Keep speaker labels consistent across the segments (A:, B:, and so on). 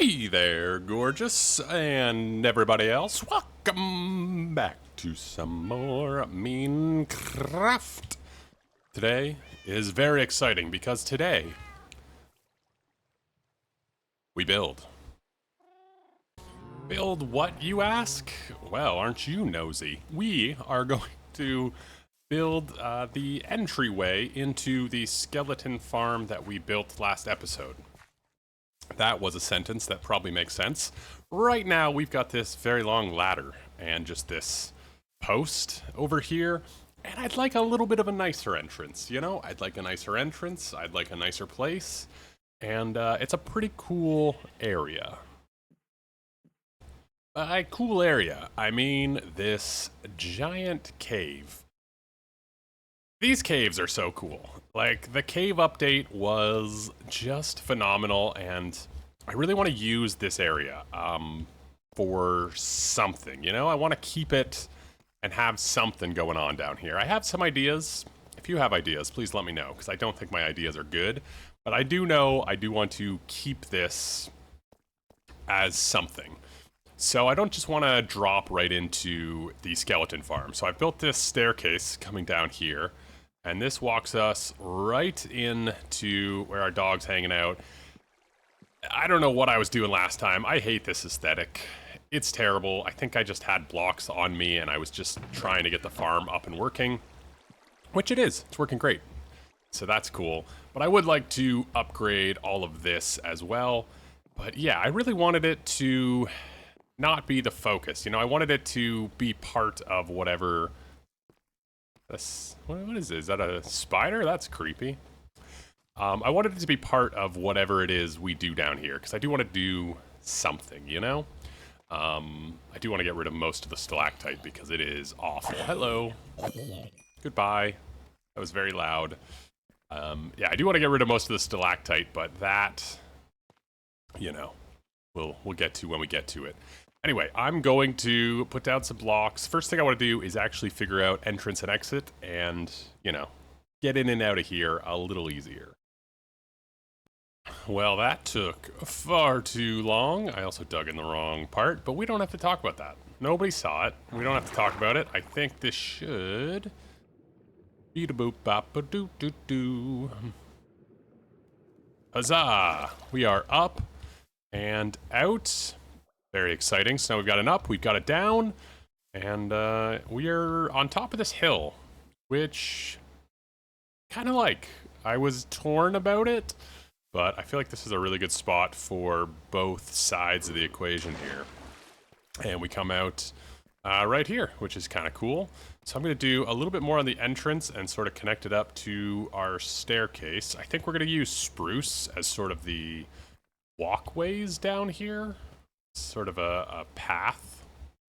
A: Hey there, gorgeous, and everybody else. Welcome back to some more Minecraft. Today is very exciting because today we build. Build what, you ask? Well, aren't you nosy? We are going to build the entryway into the skeleton farm that we built last episode. That was a sentence that probably makes sense. Right now, we've got this very long ladder and just this post over here. And I'd like a little bit of a nicer entrance, you know? I'd like a nicer entrance. I'd like a nicer place. And it's a pretty cool area. By cool area, I mean this giant cave. These caves are so cool. Like, the cave update was just phenomenal, and I really want to use this area for something, you know? I want to keep it and have something going on down here. I have some ideas. If you have ideas, please let me know, because I don't think my ideas are good. But I do know I do want to keep this as something. So I don't just want to drop right into the skeleton farm. So I've built this staircase coming down here. And this walks us right into where our dog's hanging out. I don't know what I was doing last time. I hate this aesthetic. It's terrible. I think I just had blocks on me and I was just trying to get the farm up and working. Which it is. It's working great. So that's cool. But I would like to upgrade all of this as well. But yeah, I really wanted it to not be the focus. You know, I wanted it to be part of whatever... What is this? Is that a spider? That's creepy. I wanted it to be part of whatever it is we do down here, because I do want to do something, you know? I do want to get rid of most of the stalactite, because it is awful. Hello. Goodbye. That was very loud. Yeah, I do want to get rid of most of the stalactite, but that, you know, we'll get to when we get to it. Anyway, I'm going to put down some blocks. First thing I want to do is actually figure out entrance and exit and, you know, get in and out of here a little easier. Well, that took far too long. I also dug in the wrong part, but we don't have to talk about that. Nobody saw it. We don't have to talk about it. I think this should... Beat-a-boop-bop-a-doo-doo-doo. Huzzah! We are up and out. Very exciting. So now we've got an up, we've got a down, and we are on top of this hill, which kind of like. I was torn about it, but I feel like this is a really good spot for both sides of the equation here. And we come out right here, which is kind of cool. So I'm going to do a little bit more on the entrance and sort of connect it up to our staircase. I think we're going to use spruce as sort of the walkways down here. Sort of a path.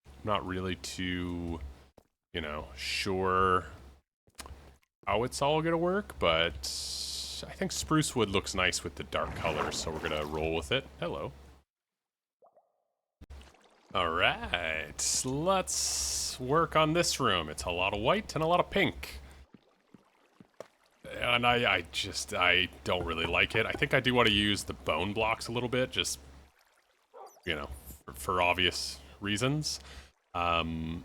A: I'm not really too, you know, sure how it's all gonna work, but I think spruce wood looks nice with the dark colors, so we're gonna roll with it. Hello. Alright, let's work on this room. It's a lot of white and a lot of pink. And I don't really like it. I think I do want to use the bone blocks a little bit, just, you know, for obvious reasons. And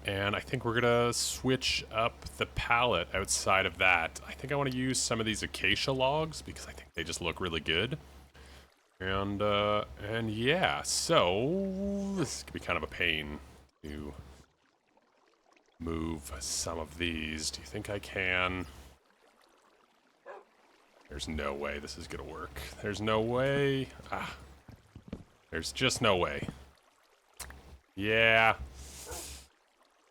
A: I think we're gonna switch up the palette outside of that. I think I want to use some of these acacia logs because I think they just look really good. And yeah, so this could be kind of a pain to move some of these. Do you think I can? There's no way this is gonna work. There's no way. There's just no way. Yeah.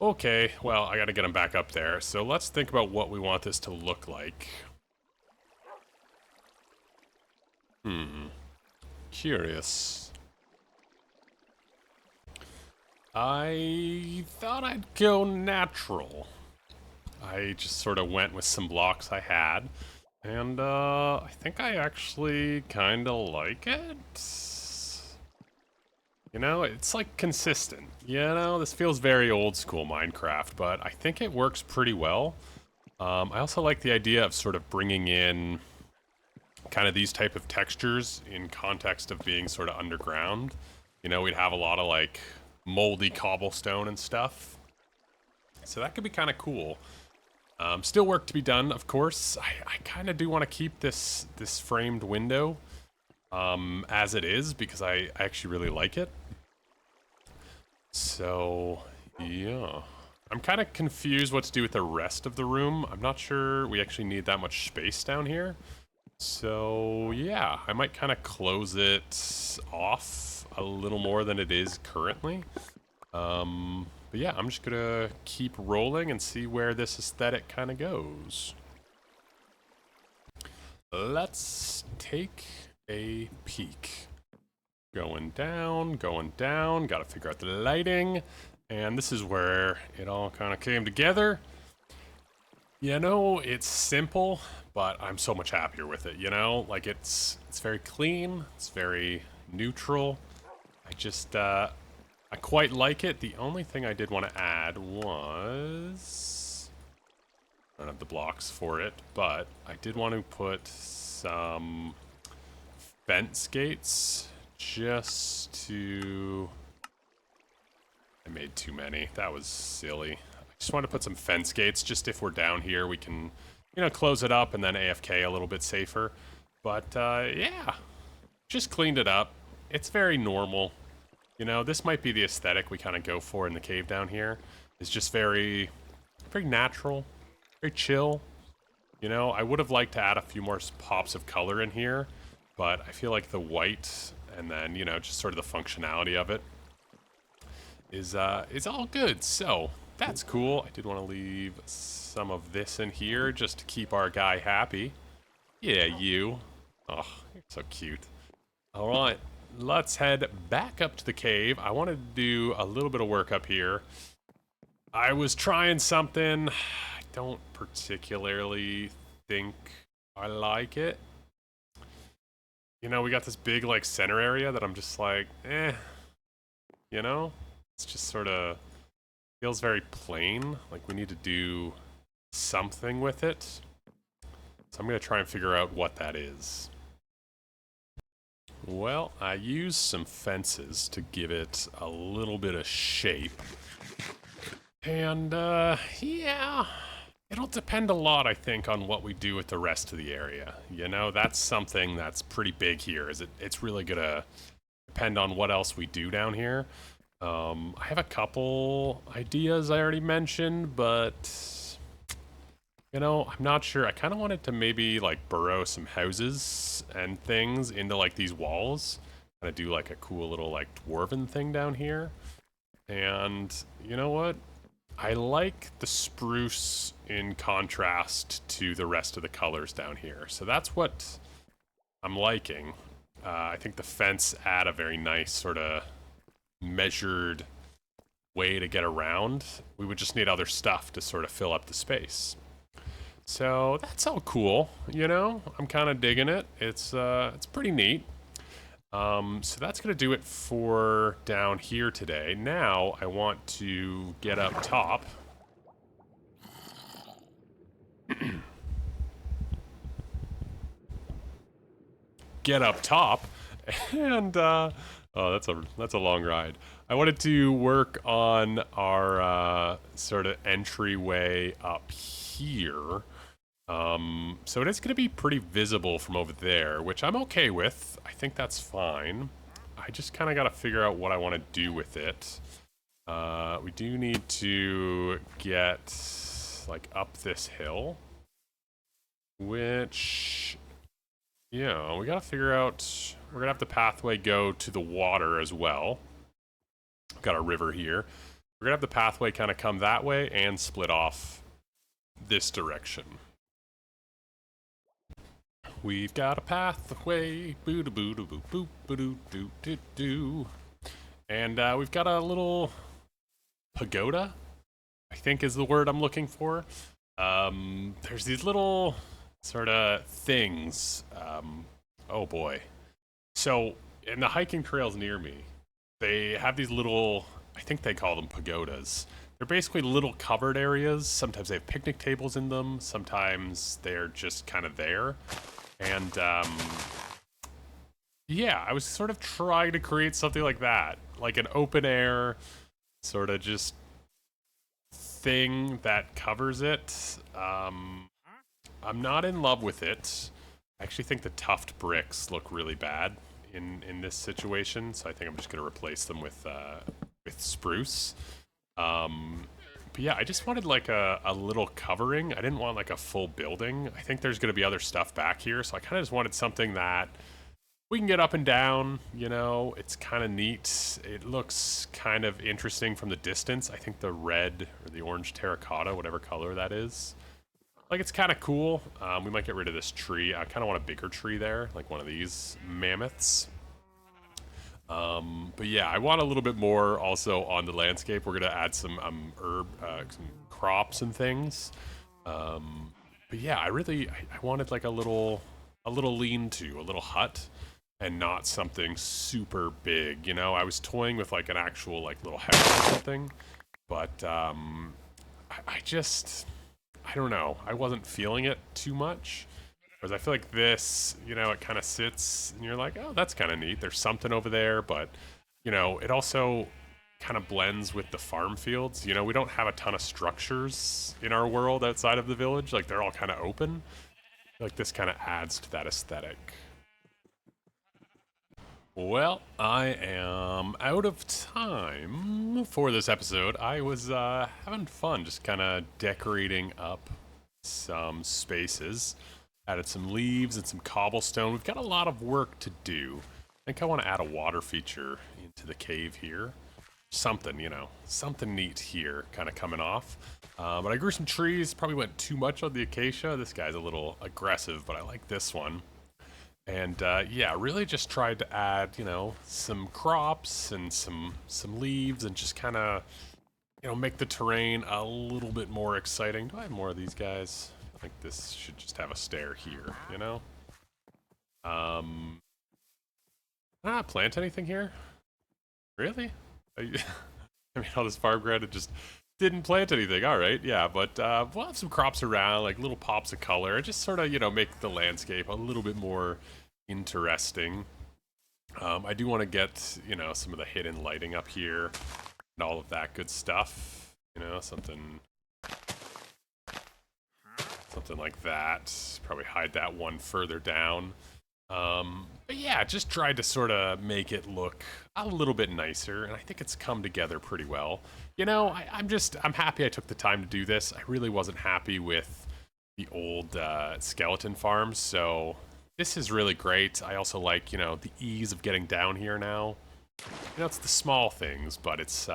A: Okay, well, I gotta get them back up there. So let's think about what we want this to look like. Curious. I thought I'd go natural. I just sort of went with some blocks I had. And, I think I actually kind of like it. You know, it's like consistent. You know, this feels very old school Minecraft, but I think it works pretty well. I also like the idea of sort of bringing in kind of these type of textures in context of being sort of underground. You know, we'd have a lot of like moldy cobblestone and stuff. So that could be kind of cool. Still work to be done, of course. I kind of do want to keep this framed window as it is because I actually really like it. So, yeah. I'm kind of confused what to do with the rest of the room. I'm not sure we actually need that much space down here. So, yeah, I might kind of close it off a little more than it is currently. But yeah, I'm just gonna keep rolling and see where this aesthetic kind of goes. Let's take a peek. Going down, gotta figure out the lighting. And this is where it all kind of came together. You know, it's simple, but I'm so much happier with it, you know? Like, it's very clean, it's very neutral. I quite like it. The only thing I did want to add was... I don't have the blocks for it, but I did want to put some fence gates just to... I made too many. That was silly. I just want to put some fence gates just if we're down here we can, you know, close it up and then AFK a little bit safer. But yeah, just cleaned it up. It's very normal. You know, this might be the aesthetic we kind of go for in the cave down here. It's just very natural, very chill. You know, I would have liked to add a few more pops of color in here, but I feel like the white and then, you know, just sort of the functionality of it is all good. So that's cool. I did want to leave some of this in here just to keep our guy happy. Yeah, you. Oh, you're so cute. All right. Let's head back up to the cave. I wanted to do a little bit of work up here. I was trying something. I don't particularly think I like it. You know, we got this big, like, center area that I'm just like, eh. You know? It's just sort of feels very plain. Like, we need to do something with it. So I'm going to try and figure out what that is. Well, I used some fences to give it a little bit of shape. And, yeah, it'll depend a lot, I think, on what we do with the rest of the area. You know, that's something that's pretty big here, is it's really gonna depend on what else we do down here. I have a couple ideas I already mentioned, but... You know, I'm not sure. I kind of wanted to maybe, like, burrow some houses and things into, like, these walls. Kind of do, like, a cool little, like, dwarven thing down here. And, you know what? I like the spruce in contrast to the rest of the colors down here. So that's what I'm liking. I think the fence add a very nice sort of measured way to get around. We would just need other stuff to sort of fill up the space. So that's all cool, you know? I'm kind of digging it. It's pretty neat. So that's gonna do it for down here today. Now I want to get up top. Get up top, and oh, that's a long ride. I wanted to work on our sort of entryway up here. So it is going to be pretty visible from over there, which I'm okay with. I think that's fine. I just kind of got to figure out what I want to do with it. We do need to get, like, up this hill. Which, yeah, we got to figure out... We're going to have the pathway go to the water as well. Got a river here. We're going to have the pathway kind of come that way and split off this direction. We've got a pathway, boo-da-boo-da-boo-boop-ba-doo-doo-doo-doo. And we've got a little pagoda, I think is the word I'm looking for. There's these little sort of things. Oh boy. So in the hiking trails near me, they have these little, I think they call them pagodas. They're basically little covered areas. Sometimes they have picnic tables in them. Sometimes they're just kind of there. And yeah, I was sort of trying to create something like that, like an open air sort of just thing that covers it. I'm not in love with it. I actually think the tuft bricks look really bad in this situation, so I think I'm just gonna replace them with spruce. But yeah, I just wanted like a little covering. I didn't want like a full building. I think there's gonna be other stuff back here, so I kind of just wanted something that we can get up and down, you know. It's kind of neat. It looks kind of interesting from the distance. I think the red or the orange terracotta, whatever color that is, like, it's kind of cool. We might get rid of this tree. I kind of want a bigger tree there, like one of these mammoths. But yeah, I want a little bit more also on the landscape. We're gonna add some some crops and things. But yeah, I wanted like a little lean-to, a little hut, and not something super big. You know, I was toying with like an actual like little house or something, but I just, I don't know. I wasn't feeling it too much. Whereas I feel like this, you know, it kind of sits and you're like, oh, that's kind of neat. There's something over there, but, you know, it also kind of blends with the farm fields. You know, we don't have a ton of structures in our world outside of the village. Like, they're all kind of open. I feel like this kind of adds to that aesthetic. Well, I am out of time for this episode. I was having fun just kind of decorating up some spaces. Added some leaves and some cobblestone. We've got a lot of work to do. I think I want to add a water feature into the cave here. Something, you know, something neat here kind of coming off. But I grew some trees, probably went too much on the acacia. This guy's a little aggressive, but I like this one. And yeah, really just tried to add, you know, some crops and some leaves and just kind of, you know, make the terrain a little bit more exciting. Do I have more of these guys? I think this should just have a stair here, you know? Did I not plant anything here? Really? I mean, all this farm ground, it just didn't plant anything. All right, yeah, but we'll have some crops around, like little pops of color, just sort of, you know, make the landscape a little bit more interesting. I do want to get, you know, some of the hidden lighting up here and all of that good stuff. You know, something like that. Probably hide that one further down. But yeah, just tried to sort of make it look a little bit nicer, and I think it's come together pretty well. You know, I'm happy I took the time to do this. I really wasn't happy with the old skeleton farms, so this is really great. I also like, you know, the ease of getting down here now. You know, it's the small things, but it's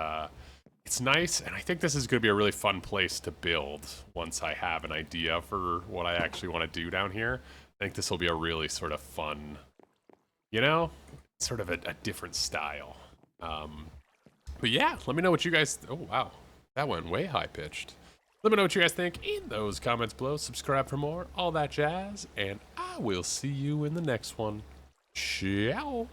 A: nice, and I think this is going to be a really fun place to build once I have an idea for what I actually want to do down here. I think this will be a really sort of fun, you know, sort of a different style. But yeah, let me know what you guys, oh wow, that went way high pitched. Let me know what you guys think in those comments below. Subscribe for more, all that jazz, and I will see you in the next one. Ciao.